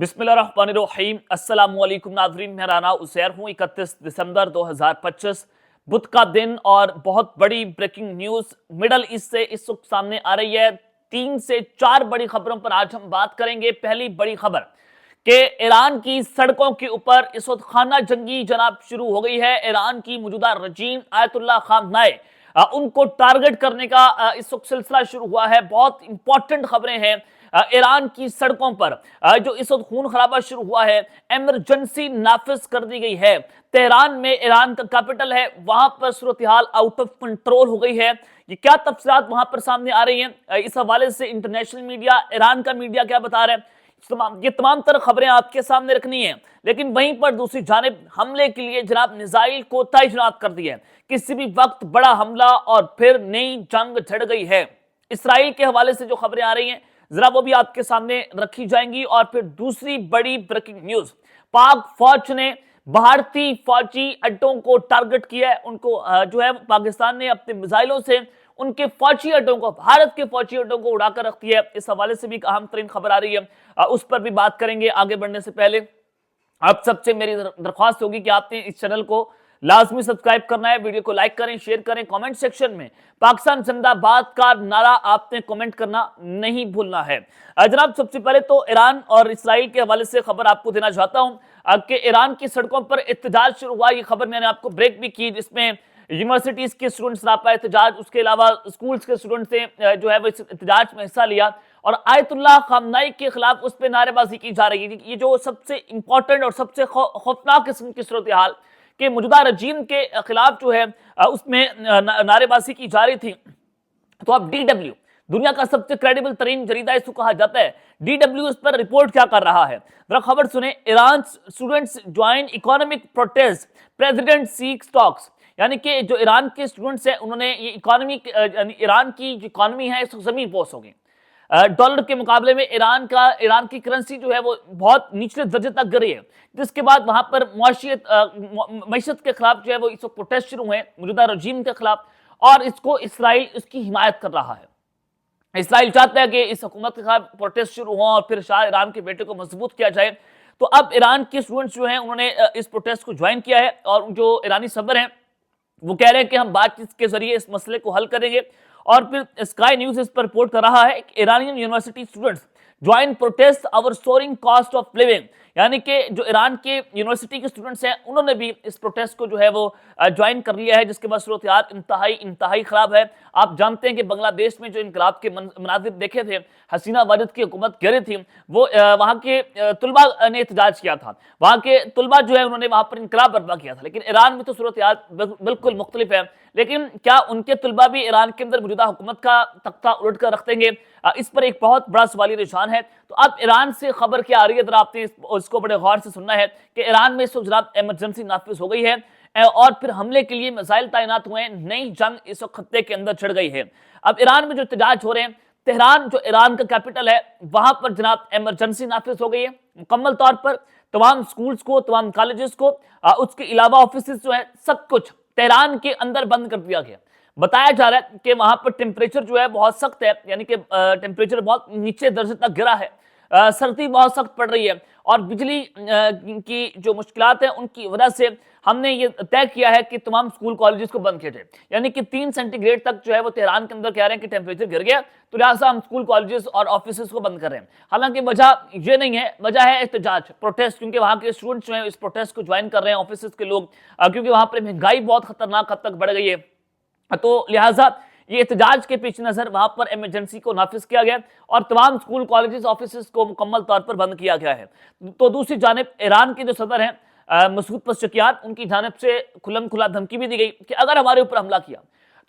बिस्मिल्लाहिर्रहमानिर्रहीम। अस्सलाम वालेकुम नाज़रीन, मेरा नाम उसैर हूँ। 31 दिसंबर 2025 बुध का दिन और बहुत बड़ी ब्रेकिंग न्यूज़ मिडल ईस्ट से इस वक्त सामने आ रही है। 3 से 4 बड़ी खबरों पर आज हम बात करेंगे। पहली बड़ी खबर कि ईरान की सड़कों के ऊपर इस वक्त खाना जंगी जनाब शुरू हो गई है। ईरान की मौजूदा रजीम आयतुल्लाह खामनाई उनको टारगेट करने का इस वक्त सिलसिला शुरू हुआ है। बहुत इंपॉर्टेंट खबरें हैं। ईरान की सड़कों पर जो इस वक्त खून खराबा शुरू हुआ है, इमरजेंसी नाफिज कर दी गई है। तेहरान में ईरान का कैपिटल है, वहां पर सूरत हाल आउट ऑफ कंट्रोल हो गई है। ये क्या तफसीलात वहां पर सामने आ रही हैं, इस हवाले से इंटरनेशनल मीडिया, ईरान का मीडिया क्या बता रहा है, ये तमाम तरह खबरें आपके सामने रखनी है। लेकिन वहीं पर दूसरी जानिब हमले के लिए जनाब मिसाइल को तैनात कर दिया है। किसी भी वक्त बड़ा हमला और फिर नई जंग छिड़ गई है। इसराइल के हवाले से जो खबरें आ रही हैं जरा वो भी आपके सामने रखी जाएंगी। और फिर दूसरी बड़ी ब्रेकिंग न्यूज, पाक फौज ने भारतीय फौजी अड्डों को टारगेट किया है। उनको जो है पाकिस्तान ने अपने मिसाइलों से उनके फौजी अड्डों को, भारत के फौजी अड्डों को उड़ाकर रख दिया है। इस हवाले से भी एक अहम तरीन खबर आ रही है, उस पर भी बात करेंगे। आगे बढ़ने से पहले आप सबसे मेरी दरख्वास्त होगी कि आपने इस चैनल को लाजमी सब्सक्राइब करना है, वीडियो को लाइक करें, शेयर करें, कमेंट सेक्शन में पाकिस्तान जिंदाबाद का नारा आपने कमेंट करना नहीं भूलना है। जनाब सबसे पहले तो ईरान और इसराइल के हवाले से खबर आपको देना चाहता हूं कि ईरान की सड़कों पर एहतजाज शुरू हुआ। ये खबर मैंने आपको ब्रेक भी की, जिसमें यूनिवर्सिटीज के स्टूडेंट्स सरापा एहतजाज, उसके अलावा स्कूल्स के स्टूडेंट्स ने जो है वो इस एहतजाज में हिस्सा लिया और आयतुल्लाह खामनाई के खिलाफ उस पर नारेबाजी की जा रही है। ये जो सबसे इंपॉर्टेंट और सबसे खौफनाक किस्म की सूरत हाल कि मौजूदा रजीम के खिलाफ जो है उसमें नारेबाजी की जा रही थी। तो अब DW, दुनिया का सबसे क्रेडिबल तरीन जरीदा इसको कहा जाता है, DW इस पर रिपोर्ट क्या कर रहा है, जरा खबर सुने। Iran students join economic protest, president seeks talks. यानी कि जो ईरान के स्टूडेंट्स हैं उन्होंने ये इकोनॉमी, ईरान की जो इकोनॉमी है इस जमीन पोस्ट हो गई। डॉलर के मुकाबले में ईरान की करेंसी जो है वो बहुत निचले दर्जे तक गिरी है, जिसके बाद वहां पर मईशत के खिलाफ जो है वो इस वक्त प्रोटेस्ट शुरू हुए मौजूदा रजीम के खिलाफ, और इसको इसराइल इसकी हिमायत कर रहा है। इसराइल चाहता है कि इस हुकूमत के खिलाफ प्रोटेस्ट शुरू हो और फिर शाह ईरान के बेटे को मजबूत किया जाए। तो अब ईरान के स्टूडेंट्स जो हैं उन्होंने इस प्रोटेस्ट को ज्वाइन किया है और जो ईरानी सदर हैं वो कह रहे हैं कि हम बातचीत के जरिए इस मसले को हल करेंगे। और फिर स्काई न्यूज इस पर रिपोर्ट कर रहा है कि Iranian university students join protest over soaring cost of living. यानी कि जो ईरान के यूनिवर्सिटी के स्टूडेंट्स हैं उन्होंने भी इस प्रोटेस्ट को जो है वो ज्वाइन कर लिया है, जिसके बाद सूरत हाल इंतहाई खराब है। आप जानते हैं कि बांग्लादेश में जो इनकलाब के मनाजिर देखे थे, हसीना वाजिद की हुकूमत गिरी थी, वो वहाँ के तुलबा ने एहतजाज किया था। वहाँ के तुलबा जो है उन्होंने वहाँ पर इनकलाब बर्पा किया था। लेकिन ईरान में तो सूरत हाल बिल्कुल मुख्तलिफ है। लेकिन क्या उनके तुलबा भी ईरान के अंदर मौजूदा हुकूमत का तख्ता उलट कर रख देंगे, इस पर एक बहुत बड़ा सवाली निशान है। तो अब ईरान से खबर क्या आ रही है, जरा आपने इसको बड़े गौर से सुनना है कि ईरान में इस वक्त जनाब इमरजेंसी नाफिज हो गई है और फिर हमले के लिए मिसाइल तैनात हुए हैं। नई जंग इस वक्त खत्ते के अंदर छिड़ गई है। अब ईरान में जो एहतजाज हो रहे हैं, तेहरान जो ईरान का कैपिटल है वहां पर जनाब इमरजेंसी नाफिज हो गई है मुकम्मल तौर पर। तमाम स्कूल्स को, तमाम कॉलेजेस को, उसके अलावा ऑफिस जो है सब कुछ तेहरान के अंदर बंद कर दिया गया। बताया जा रहा है कि वहां पर टेम्परेचर जो है बहुत सख्त है, यानी कि टेम्परेचर बहुत नीचे दर्जे तक गिरा है, सर्दी बहुत सख्त पड़ रही है और बिजली की जो मुश्किलात हैं उनकी वजह से हमने ये तय किया है कि तमाम स्कूल कॉलेजेस को बंद किया जाए। यानी कि 3 सेंटीग्रेड तक जो है वो तेहरान के अंदर कह रहे हैं कि टेम्परेचर गिर गया, तो लिहाजा हम स्कूल कॉलेजेस और ऑफिस को बंद कर रहे हैं। हालांकि वजह ये नहीं है, वजह है एहतजाज, प्रोटेस्ट, क्योंकि वहाँ के स्टूडेंट्स जो है इस प्रोटेस्ट को ज्वाइन कर रहे हैं, ऑफिस के लोग, क्योंकि वहाँ पर महंगाई बहुत खतरनाक हद तक बढ़ गई है। तो लिहाजा ये एहतजाज के पेश नजर वहां पर इमरजेंसी को नाफिज किया गया और तमाम स्कूल कॉलेजेस ऑफिस को मुकम्मल तौर पर बंद किया गया है। तो दूसरी जानिब ईरान के जो सदर हैं मसूद पज़ेश्कियान, उनकी जानिब से खुल्लम खुला धमकी भी दी गई कि अगर हमारे ऊपर हमला किया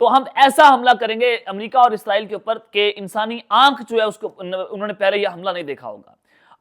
तो हम ऐसा हमला करेंगे अमेरिका और इसराइल के ऊपर कि इंसानी आंख जो है उसको उन्होंने पहले यह हमला नहीं देखा होगा।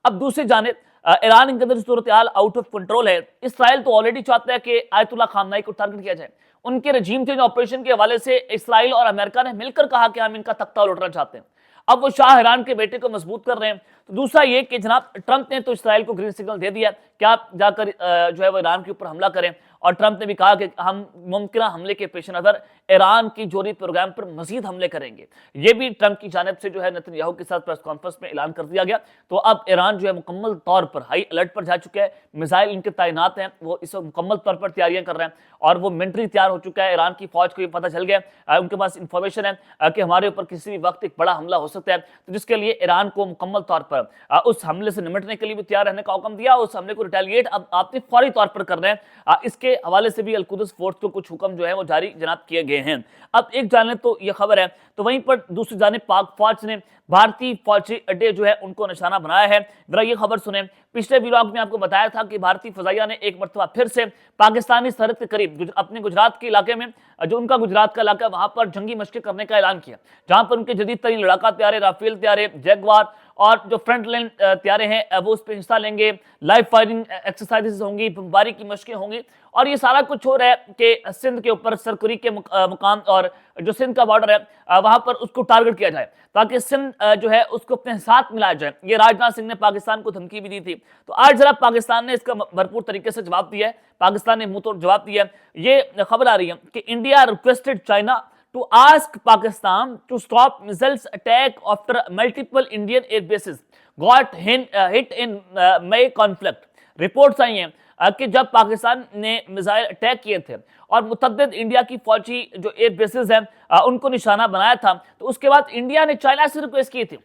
अब दूसरी जानिब ईरान के अंदर सूरत हाल आउट ऑफ कंट्रोल है। इसराइल तो ऑलरेडी चाहता है कि आयतुल्लाह खामनाई को टारगेट किया जाए। उनके रजीम चेंज ऑपरेशन के हवाले से इसराइल और अमेरिका ने मिलकर कहा कि हम इनका तख्ता उलटना चाहते हैं। अब वो शाह ईरान के बेटे को मजबूत कर रहे हैं। तो दूसरा ये कि जनाब ट्रंप ने तो इसराइल को ग्रीन सिग्नल दे दिया कि आप जाकर जो है वो ईरान के ऊपर हमला करें, और ट्रंप ने भी कहा कि हम मुमकिन हमले के पेश नज़र ईरान की जोरी प्रोग्राम पर मजीद हमले करेंगे। ये भी ट्रंप की जानिब से जो है नेतन्याहू के साथ प्रेस कॉन्फ्रेंस में ऐलान कर दिया गया। तो अब ईरान जो है मुकम्मल तौर पर हाई अलर्ट पर जा चुका है, मिसाइल इनके तैनात हैं, वो इस वक्त मुकम्मल तौर पर तैयारियां कर रहे हैं, और वो मिलिट्री तैयार हो चुका है। ईरान की फौज को ये पता चल गया, उनके पास इंफॉर्मेशन है कि हमारे ऊपर किसी भी वक्त एक बड़ा हमला हो सकता है, तो जिसके लिए ईरान को मुकम्मल तौर पर उस हमले से निपटने के लिए भी तैयार रहने का हुक्म दिया। उस हमले को रिटेलिएट अब आपने फौरी तौर पर करना है। इसके हवाले से भी अल-कुद्स फोर्स को कुछ हुक्म जो है वो जारी जनाब किए गए हैं। अब एक जाने तो ये खबर है, तो वहीं पर दूसरी जानिब पाक फौज ने भारतीय फौजी अड्डे जो है उनको निशाना बनाया है। जरा ये खबर सुने। पिछले व्लॉग में आपको बताया था कि भारतीय फजाइया ने एक मरतबा फिर से पाकिस्तानी सरहद के करीब अपने गुजरात के इलाके में, जो उनका गुजरात का इलाका, वहां पर जंगी मशक़ें करने का ऐलान किया, जहां पर उनके जदीद तरीन लड़ाका तैयारे, राफेल तैयारे, जैगवार और जो फ्रंट लाइन तैयारे हैं वो उस पर हिस्सा लेंगे। लाइव फायरिंग एक्सरसाइजेस होंगी, बमबारी की मशकें होंगी, और ये सारा कुछ हो रहा है कि सिंध के ऊपर सरकुरी के मुकाम और जो सिंध का बॉर्डर है वहां पर उसको टारगेट किया जाए, ताकि सिंध जो है उसको अपने साथ मिलाया जाए। ये राजनाथ सिंह ने पाकिस्तान को धमकी भी दी थी। तो आज जरा पाकिस्तान ने इसका भरपूर तरीके से जवाब दिया है, पाकिस्तान ने मुंह तोड़ जवाब दिया है। ये खबर आ रही है कि India requested China to ask Pakistan to stop missiles attack after multiple Indian air bases got hit in May conflict। Reports आई हैं कि जब पाकिस्तान ने मिसाइल अटैक किए थे और मुतअद्दिद इंडिया की फौजी जो एयर बेसेस हैं उनको निशाना बनाया था, तो उसके बाद इंडिया ने चाइना से रिक्वेस्ट की थी,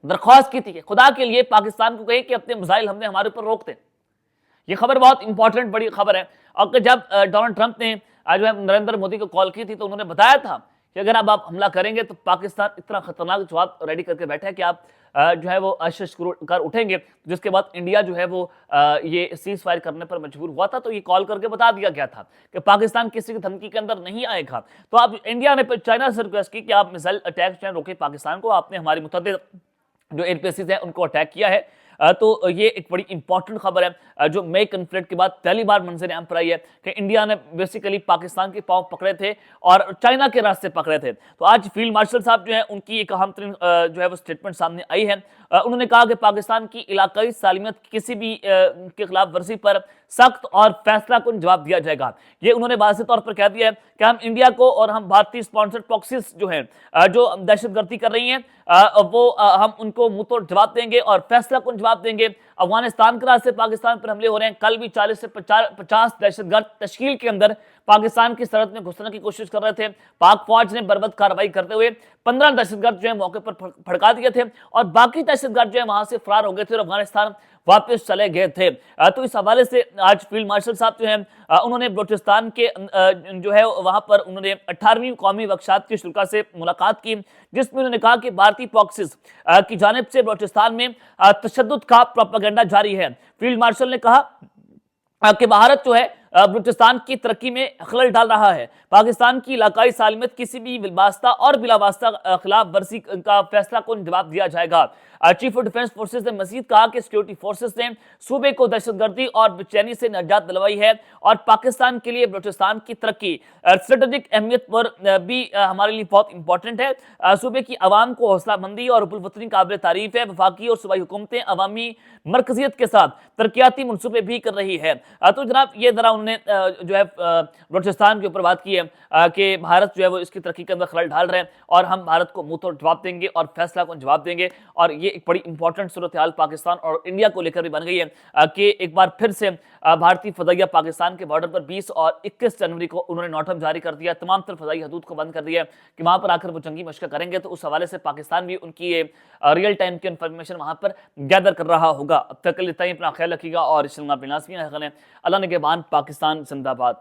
दरख्वास्त की थी कि खुदा के लिए पाकिस्तान को कहे कि अपने मिसाइल हमने हमारे ऊपर रोक दें। ये खबर बहुत इंपॉर्टेंट बड़ी खबर है। और जब डोनाल्ड ट्रंप ने आज नरेंद्र मोदी को कॉल की थी, तो उन्होंने बताया था कि अगर अब आप हमला करेंगे तो पाकिस्तान इतना खतरनाक जवाब रेडी करके बैठा है कि आप जो है वो आशीष कर उठेंगे, जिसके बाद इंडिया जो है वो ये सीज फायर करने पर मजबूर हुआ था। तो ये कॉल करके बता दिया गया था कि पाकिस्तान किसी की धमकी के अंदर नहीं आएगा। तो अब इंडिया ने चाइना से रिक्वेस्ट की कि आप मिसाइल अटैक जो है रोके पाकिस्तान को, आपने हमारी मुतअद्दिद जो एयर बेसेस है उनको अटैक किया है। तो ये एक बड़ी इंपॉर्टेंट खबर है जो मई कन्फ्लिक्ट के बाद पहली बार मंजर आम पर आई है कि इंडिया ने बेसिकली पाकिस्तान के पांव पकड़े थे और चाइना के रास्ते पकड़े थे। तो आज फील्ड मार्शल साहब जो है उनकी एक अहम तरीन जो है वो स्टेटमेंट सामने आई है। उन्होंने कहा कि पाकिस्तान की इलाकाई सालिमियत किसी भी के खिलाफ वर्जी पर सख्त और फैसला कुन जवाब दिया जाएगा। ये उन्होंने वाज़ेह तौर पर कह दिया है कि हम इंडिया को और हम भारतीय स्पॉन्सर्ड प्रॉक्सीज जो हैं जो दहशतगर्दी कर रही हैं वो हम उनको मुंह तोड़ जवाब देंगे और फैसला कुन जवाब देंगे। अफगानिस्तान के रास्ते पाकिस्तान पर हमले हो रहे हैं। कल भी 40 से 50 दहशतगर्द तश्कील के अंदर पाकिस्तान की सरहद में घुसने की कोशिश कर रहे थे। पाक फौज ने बर्बाद कार्रवाई करते हुए 15 दहशतगर्द जो है मौके पर फड़का दिए थे और बाकी दहशतगर्द जो है वहां से फरार हो गए थे और अफगानिस्तान वापस चले गए थे। तो इस हवाले से आज फील्ड मार्शल साहब जो हैं उन्होंने बलूचिस्तान के जो है वहां पर उन्होंने 18वीं कौमी वर्कशॉप की शुरा से मुलाकात की, जिसमें उन्होंने कहा कि भारतीय प्रॉक्सीज की जानिब से बलूचिस्तान में तशद्दुद का प्रोपेगेंडा जारी है। फील्ड मार्शल ने कहा कि भारत जो है बलूचिस्तान की तरक्की में खलल डाल रहा है। पाकिस्तान की इलाकाई सालिमियत किसी भी बिलवास्ता और बिलावास्ता खिलाफ वर्जी का फैसला को जवाब दिया जाएगा। चीफ ऑफ डिफेंस फोर्सेज ने मजीद कहा कि सिक्योरिटी फोर्सेज ने सूबे को दहशतगर्दी और बेचैनी से निजात दिलवाई है और पाकिस्तान के लिए बलूचिस्तान की तरक्की स्ट्रेटेजिक अहमियत पर भी हमारे लिए बहुत इंपॉर्टेंट है। सूबे की आवाम को हौसला मंदी और हुब्बुल-वतनी काबिल तारीफ है। वफाकी और सूबाई हुकूमतें अवामी मरकजियत के साथ तरक्याती मनसूबे भी कर रही है। तो जनाब ये जरा उन्होंने जो है बलूचिस्तान के ऊपर बात की है कि भारत जो है वो इसकी तरक्की के अंदर खलल ढाल रहे हैं और हम भारत को मुंह तोड़ जवाब देंगे और फैसला को जवाब देंगे। और ये एक बड़ी इंपॉर्टेंट सूरत हाल पाकिस्तान और इंडिया को लेकर भी बन गई है कि एक बार फिर से भारतीय फजाइया पाकिस्तान के बॉर्डर पर 20 और 21 जनवरी को उन्होंने नोटम जारी कर दिया, तमाम तरफ फजाई हदूद को बंद कर दिया कि वहां पर आकर वो जंगी मशक़ करेंगे। तो उस हवाले से पाकिस्तान भी उनकी ये रियल टाइम की इन्फॉर्मेशन वहां पर गैदर कर रहा होगा। अब तक इतना ही, अपना ख्याल रखिएगा और अल्लाह ने के बाद पाकिस्तान जिंदाबाद।